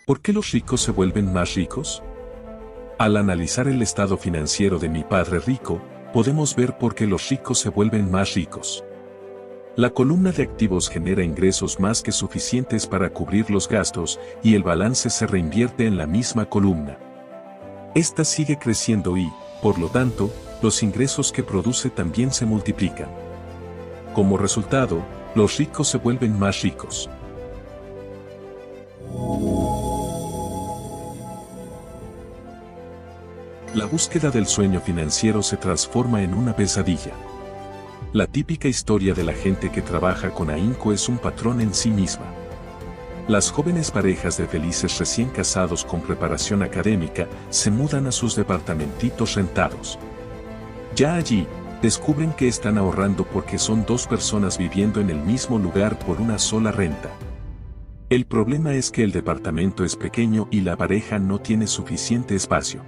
¿Por qué los ricos se vuelven más ricos? Al analizar el estado financiero de mi padre rico, podemos ver por qué los ricos se vuelven más ricos. La columna de activos genera ingresos más que suficientes para cubrir los gastos y el balance se reinvierte en la misma columna. Esta sigue creciendo y, por lo tanto, los ingresos que produce también se multiplican. Como resultado, los ricos se vuelven más ricos. La búsqueda del sueño financiero se transforma en una pesadilla. La típica historia de la gente que trabaja con ahínco es un patrón en sí misma. Las jóvenes parejas de felices recién casados con preparación académica se mudan a sus departamentitos rentados. Ya allí, descubren que están ahorrando porque son dos personas viviendo en el mismo lugar por una sola renta. El problema es que el departamento es pequeño y la pareja no tiene suficiente espacio.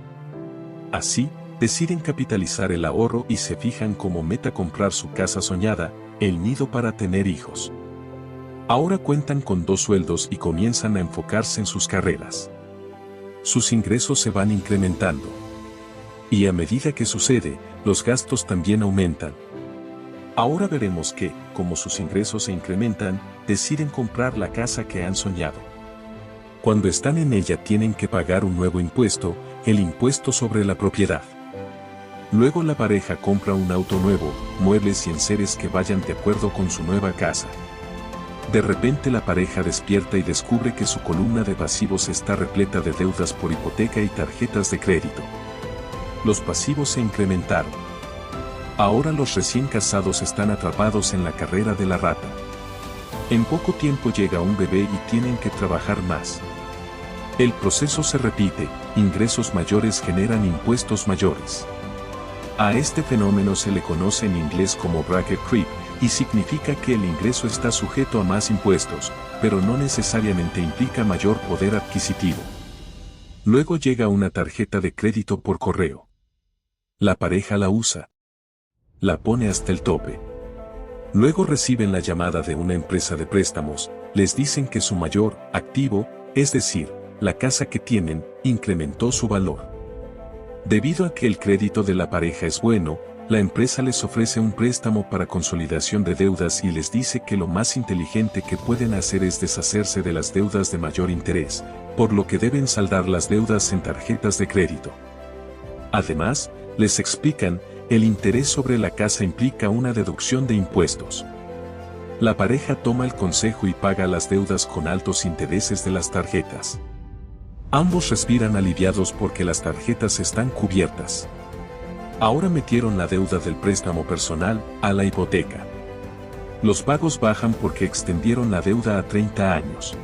Así, deciden capitalizar el ahorro y se fijan como meta comprar su casa soñada, el nido para tener hijos. Ahora cuentan con 2 sueldos y comienzan a enfocarse en sus carreras. Sus ingresos se van incrementando. Y a medida que sucede, los gastos también aumentan. Ahora veremos que, como sus ingresos se incrementan, deciden comprar la casa que han soñado. Cuando están en ella tienen que pagar un nuevo impuesto, el impuesto sobre la propiedad. Luego la pareja compra un auto nuevo, muebles y enseres que vayan de acuerdo con su nueva casa. De repente la pareja despierta y descubre que su columna de pasivos está repleta de deudas por hipoteca y tarjetas de crédito. Los pasivos se incrementaron. Ahora los recién casados están atrapados en la carrera de la rata. En poco tiempo llega un bebé y tienen que trabajar más. El proceso se repite, ingresos mayores generan impuestos mayores. A este fenómeno se le conoce en inglés como bracket creep, y significa que el ingreso está sujeto a más impuestos, pero no necesariamente implica mayor poder adquisitivo. Luego llega una tarjeta de crédito por correo. La pareja la usa. La pone hasta el tope. Luego reciben la llamada de una empresa de préstamos, les dicen que su mayor activo, es decir, la casa que tienen, incrementó su valor. Debido a que el crédito de la pareja es bueno, la empresa les ofrece un préstamo para consolidación de deudas y les dice que lo más inteligente que pueden hacer es deshacerse de las deudas de mayor interés, por lo que deben saldar las deudas en tarjetas de crédito. Además, les explican, el interés sobre la casa implica una deducción de impuestos. La pareja toma el consejo y paga las deudas con altos intereses de las tarjetas. Ambos respiran aliviados porque las tarjetas están cubiertas. Ahora metieron la deuda del préstamo personal a la hipoteca. Los pagos bajan porque extendieron la deuda a 30 años.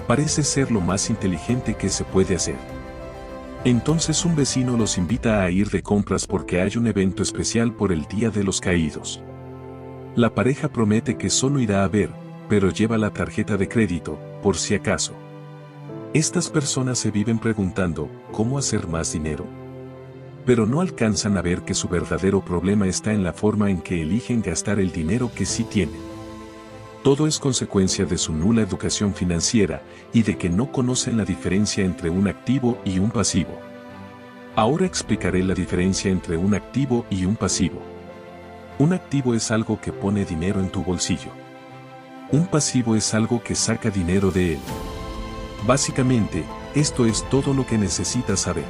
Parece ser lo más inteligente que se puede hacer. Entonces un vecino los invita a ir de compras porque hay un evento especial por el Día de los Caídos. La pareja promete que solo irá a ver, pero lleva la tarjeta de crédito, por si acaso. Estas personas se viven preguntando, ¿cómo hacer más dinero? Pero no alcanzan a ver que su verdadero problema está en la forma en que eligen gastar el dinero que sí tienen. Todo es consecuencia de su nula educación financiera y de que no conocen la diferencia entre un activo y un pasivo. Ahora explicaré la diferencia entre un activo y un pasivo. Un activo es algo que pone dinero en tu bolsillo. Un pasivo es algo que saca dinero de él. Básicamente, esto es todo lo que necesitas saber.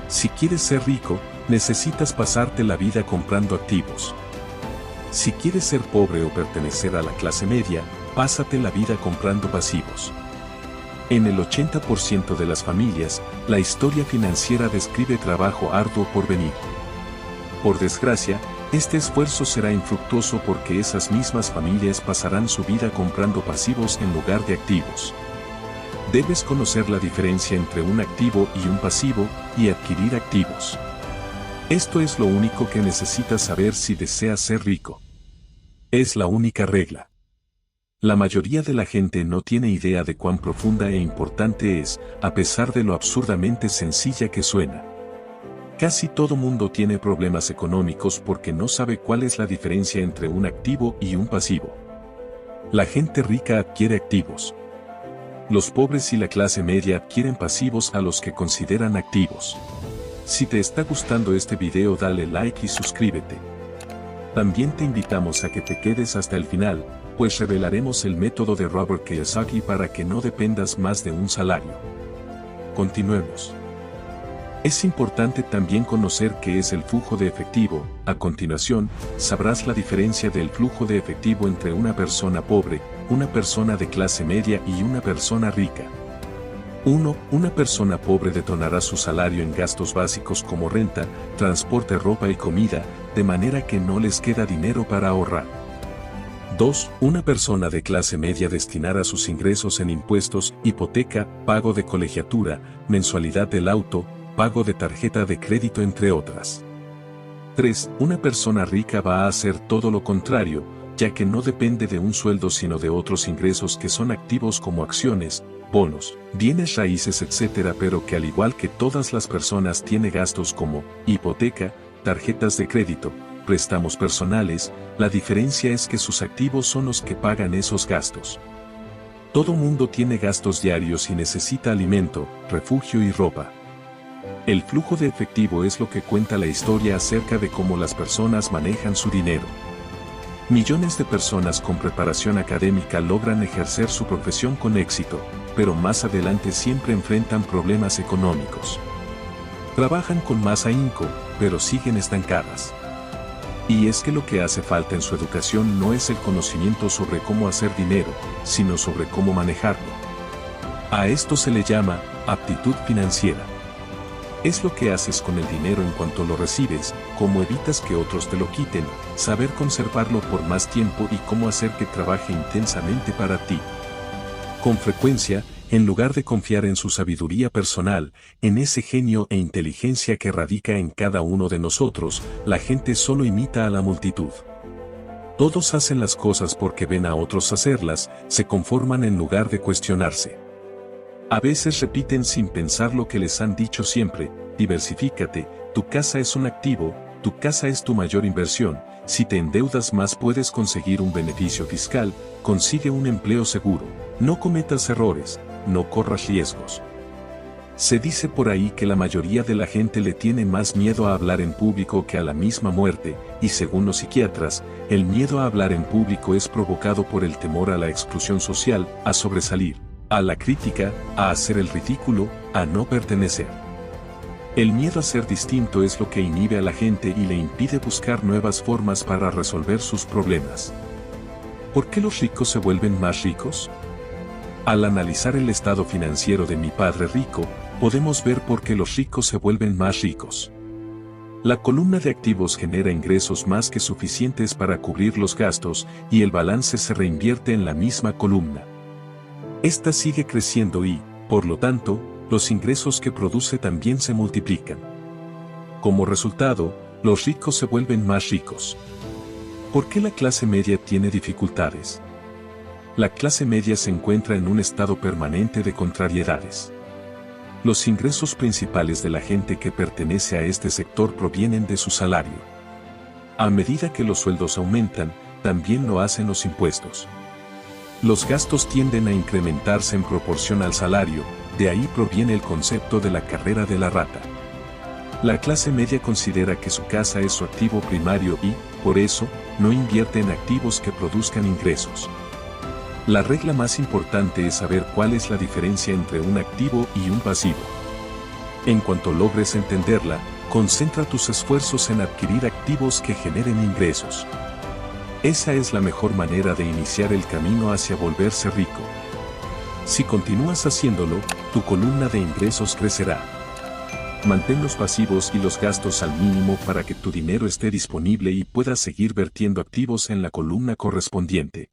Si quieres ser rico, necesitas pasarte la vida comprando activos. Si quieres ser pobre o pertenecer a la clase media, pásate la vida comprando pasivos. En el 80% de las familias, la historia financiera describe trabajo arduo por venir. Por desgracia, este esfuerzo será infructuoso porque esas mismas familias pasarán su vida comprando pasivos en lugar de activos. Debes conocer la diferencia entre un activo y un pasivo, y adquirir activos. Esto es lo único que necesitas saber si deseas ser rico. Es la única regla. La mayoría de la gente no tiene idea de cuán profunda e importante es, a pesar de lo absurdamente sencilla que suena. Casi todo mundo tiene problemas económicos porque no sabe cuál es la diferencia entre un activo y un pasivo. La gente rica adquiere activos. Los pobres y la clase media adquieren pasivos a los que consideran activos. Si te está gustando este video, dale like y suscríbete. También te invitamos a que te quedes hasta el final, pues revelaremos el método de Robert Kiyosaki para que no dependas más de un salario. Continuemos. Es importante también conocer qué es el flujo de efectivo. A continuación, sabrás la diferencia del flujo de efectivo entre una persona pobre, una persona de clase media y una persona rica. 1. Una persona pobre detonará su salario en gastos básicos como renta, transporte, ropa y comida, de manera que no les queda dinero para ahorrar. 2. Una persona de clase media destinará sus ingresos en impuestos, hipoteca, pago de colegiatura, mensualidad del auto, pago de tarjeta de crédito, entre otras. 3. Una persona rica va a hacer todo lo contrario, ya que no depende de un sueldo sino de otros ingresos que son activos como acciones, bonos, bienes raíces, etc., pero que al igual que todas las personas tiene gastos como hipoteca, tarjetas de crédito, préstamos personales. La diferencia es que sus activos son los que pagan esos gastos. Todo mundo tiene gastos diarios y necesita alimento, refugio y ropa. El flujo de efectivo es lo que cuenta la historia acerca de cómo las personas manejan su dinero. Millones de personas con preparación académica logran ejercer su profesión con éxito, pero más adelante siempre enfrentan problemas económicos. Trabajan con más ahínco, pero siguen estancadas. Y es que lo que hace falta en su educación no es el conocimiento sobre cómo hacer dinero, sino sobre cómo manejarlo. A esto se le llama aptitud financiera. Es lo que haces con el dinero en cuanto lo recibes, cómo evitas que otros te lo quiten, saber conservarlo por más tiempo y cómo hacer que trabaje intensamente para ti. Con frecuencia, en lugar de confiar en su sabiduría personal, en ese genio e inteligencia que radica en cada uno de nosotros, la gente solo imita a la multitud. Todos hacen las cosas porque ven a otros hacerlas, se conforman en lugar de cuestionarse. A veces repiten sin pensar lo que les han dicho siempre: diversifícate, tu casa es un activo, tu casa es tu mayor inversión, si te endeudas más puedes conseguir un beneficio fiscal, consigue un empleo seguro, no cometas errores, no corras riesgos. Se dice por ahí que la mayoría de la gente le tiene más miedo a hablar en público que a la misma muerte, y según los psiquiatras, el miedo a hablar en público es provocado por el temor a la exclusión social, a sobresalir, a la crítica, a hacer el ridículo, a no pertenecer. El miedo a ser distinto es lo que inhibe a la gente y le impide buscar nuevas formas para resolver sus problemas. ¿Por qué los ricos se vuelven más ricos? Al analizar el estado financiero de mi padre rico, podemos ver por qué los ricos se vuelven más ricos. La columna de activos genera ingresos más que suficientes para cubrir los gastos y el balance se reinvierte en la misma columna. Esta sigue creciendo y, por lo tanto, los ingresos que produce también se multiplican. Como resultado, los ricos se vuelven más ricos. ¿Por qué la clase media tiene dificultades? La clase media se encuentra en un estado permanente de contrariedades. Los ingresos principales de la gente que pertenece a este sector provienen de su salario. A medida que los sueldos aumentan, también lo hacen los impuestos. Los gastos tienden a incrementarse en proporción al salario, de ahí proviene el concepto de la carrera de la rata. La clase media considera que su casa es su activo primario y, por eso, no invierte en activos que produzcan ingresos. La regla más importante es saber cuál es la diferencia entre un activo y un pasivo. En cuanto logres entenderla, concentra tus esfuerzos en adquirir activos que generen ingresos. Esa es la mejor manera de iniciar el camino hacia volverse rico. Si continúas haciéndolo, tu columna de ingresos crecerá. Mantén los pasivos y los gastos al mínimo para que tu dinero esté disponible y puedas seguir vertiendo activos en la columna correspondiente.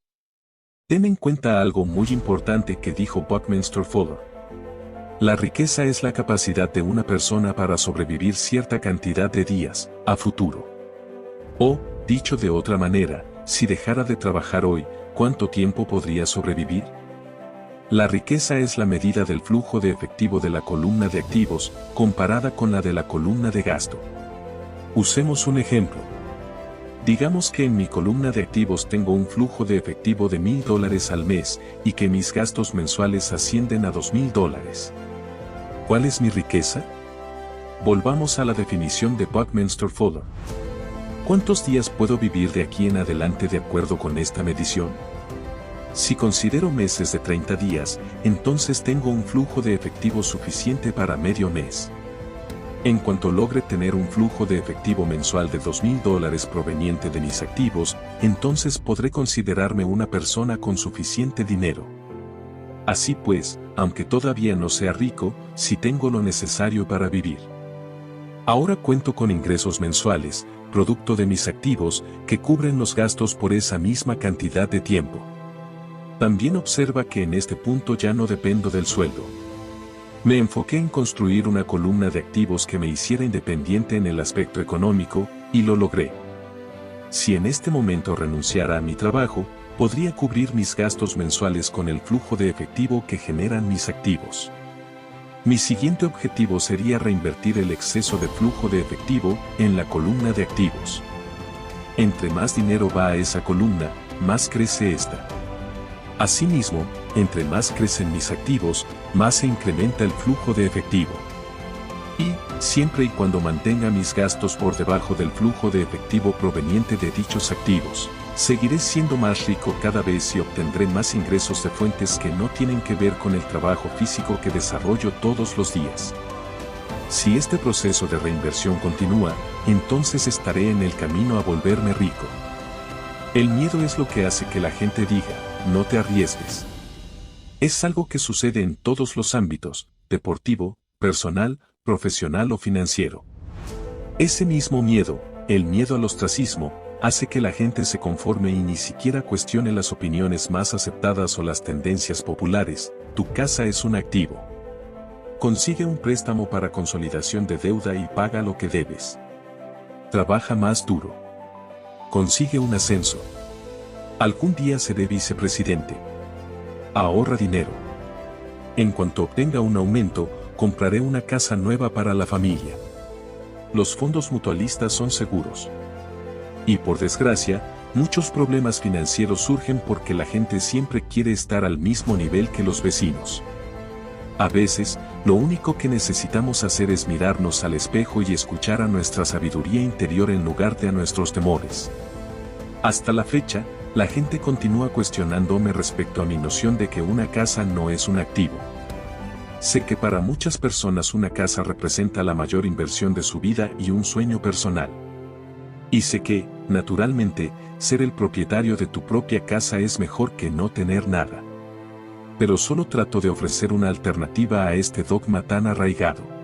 Ten en cuenta algo muy importante que dijo Buckminster Fuller. La riqueza es la capacidad de una persona para sobrevivir cierta cantidad de días, a futuro. O, dicho de otra manera, si dejara de trabajar hoy, ¿cuánto tiempo podría sobrevivir? La riqueza es la medida del flujo de efectivo de la columna de activos, comparada con la de la columna de gasto. Usemos un ejemplo. Digamos que en mi columna de activos tengo un flujo de efectivo de $1,000 al mes y que mis gastos mensuales ascienden a $2,000. ¿Cuál es mi riqueza? Volvamos a la definición de Buckminster Fuller. ¿Cuántos días puedo vivir de aquí en adelante de acuerdo con esta medición? Si considero meses de 30 días, entonces tengo un flujo de efectivo suficiente para medio mes. En cuanto logre tener un flujo de efectivo mensual de $2,000 proveniente de mis activos, entonces podré considerarme una persona con suficiente dinero. Así pues, aunque todavía no sea rico, sí tengo lo necesario para vivir. Ahora cuento con ingresos mensuales, producto de mis activos, que cubren los gastos por esa misma cantidad de tiempo. También observa que en este punto ya no dependo del sueldo. Me enfoqué en construir una columna de activos que me hiciera independiente en el aspecto económico, y lo logré. Si en este momento renunciara a mi trabajo, podría cubrir mis gastos mensuales con el flujo de efectivo que generan mis activos. Mi siguiente objetivo sería reinvertir el exceso de flujo de efectivo en la columna de activos. Entre más dinero va a esa columna, más crece esta. Asimismo, entre más crecen mis activos, más se incrementa el flujo de efectivo. Y, siempre y cuando mantenga mis gastos por debajo del flujo de efectivo proveniente de dichos activos, seguiré siendo más rico cada vez y obtendré más ingresos de fuentes que no tienen que ver con el trabajo físico que desarrollo todos los días. Si este proceso de reinversión continúa, entonces estaré en el camino a volverme rico. El miedo es lo que hace que la gente diga, no te arriesgues. Es algo que sucede en todos los ámbitos, deportivo, personal, profesional o financiero. Ese mismo miedo, el miedo al ostracismo, hace que la gente se conforme y ni siquiera cuestione las opiniones más aceptadas o las tendencias populares. Tu casa es un activo. Consigue un préstamo para consolidación de deuda y paga lo que debes. Trabaja más duro. Consigue un ascenso. Algún día seré vicepresidente. Ahorra dinero. En cuanto obtenga un aumento, compraré una casa nueva para la familia. Los fondos mutualistas son seguros. Y por desgracia, muchos problemas financieros surgen porque la gente siempre quiere estar al mismo nivel que los vecinos. A veces, lo único que necesitamos hacer es mirarnos al espejo y escuchar a nuestra sabiduría interior en lugar de a nuestros temores. Hasta la fecha, la gente continúa cuestionándome respecto a mi noción de que una casa no es un activo. Sé que para muchas personas una casa representa la mayor inversión de su vida y un sueño personal. Y sé que, naturalmente, ser el propietario de tu propia casa es mejor que no tener nada. Pero solo trato de ofrecer una alternativa a este dogma tan arraigado.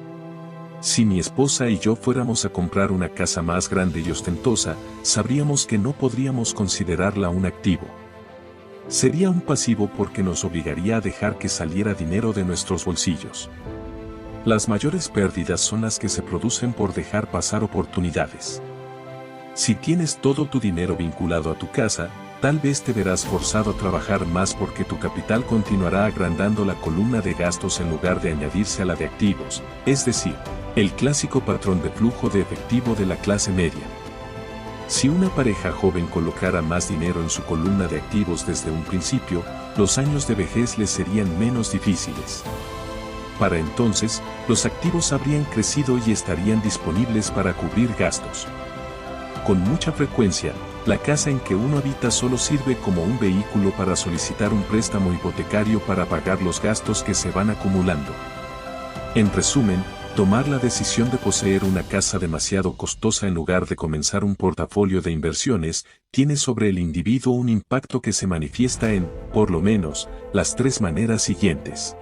Si mi esposa y yo fuéramos a comprar una casa más grande y ostentosa, sabríamos que no podríamos considerarla un activo. Sería un pasivo porque nos obligaría a dejar que saliera dinero de nuestros bolsillos. Las mayores pérdidas son las que se producen por dejar pasar oportunidades. Si tienes todo tu dinero vinculado a tu casa, tal vez te verás forzado a trabajar más porque tu capital continuará agrandando la columna de gastos en lugar de añadirse a la de activos, es decir, el clásico patrón de flujo de efectivo de la clase media. Si una pareja joven colocara más dinero en su columna de activos desde un principio, los años de vejez les serían menos difíciles. Para entonces, los activos habrían crecido y estarían disponibles para cubrir gastos. Con mucha frecuencia, la casa en que uno habita solo sirve como un vehículo para solicitar un préstamo hipotecario para pagar los gastos que se van acumulando. En resumen, tomar la decisión de poseer una casa demasiado costosa en lugar de comenzar un portafolio de inversiones, tiene sobre el individuo un impacto que se manifiesta en, por lo menos, las tres maneras siguientes.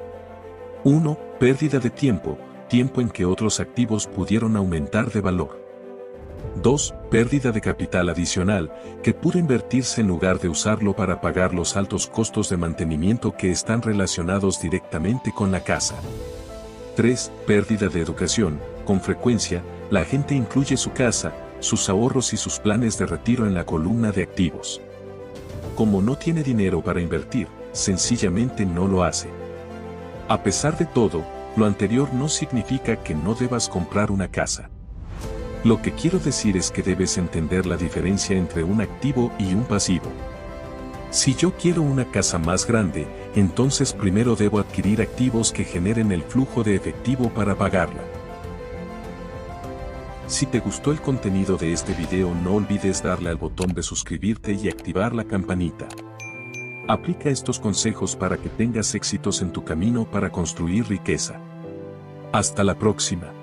1. Pérdida de tiempo, tiempo en que otros activos pudieron aumentar de valor. 2. Pérdida de capital adicional, que pudo invertirse en lugar de usarlo para pagar los altos costos de mantenimiento que están relacionados directamente con la casa. 3. Pérdida de educación. Con frecuencia, la gente incluye su casa, sus ahorros y sus planes de retiro en la columna de activos. Como no tiene dinero para invertir, sencillamente no lo hace. A pesar de todo, lo anterior no significa que no debas comprar una casa. Lo que quiero decir es que debes entender la diferencia entre un activo y un pasivo. Si yo quiero una casa más grande, entonces primero debo adquirir activos que generen el flujo de efectivo para pagarla. Si te gustó el contenido de este video, no olvides darle al botón de suscribirte y activar la campanita. Aplica estos consejos para que tengas éxitos en tu camino para construir riqueza. Hasta la próxima.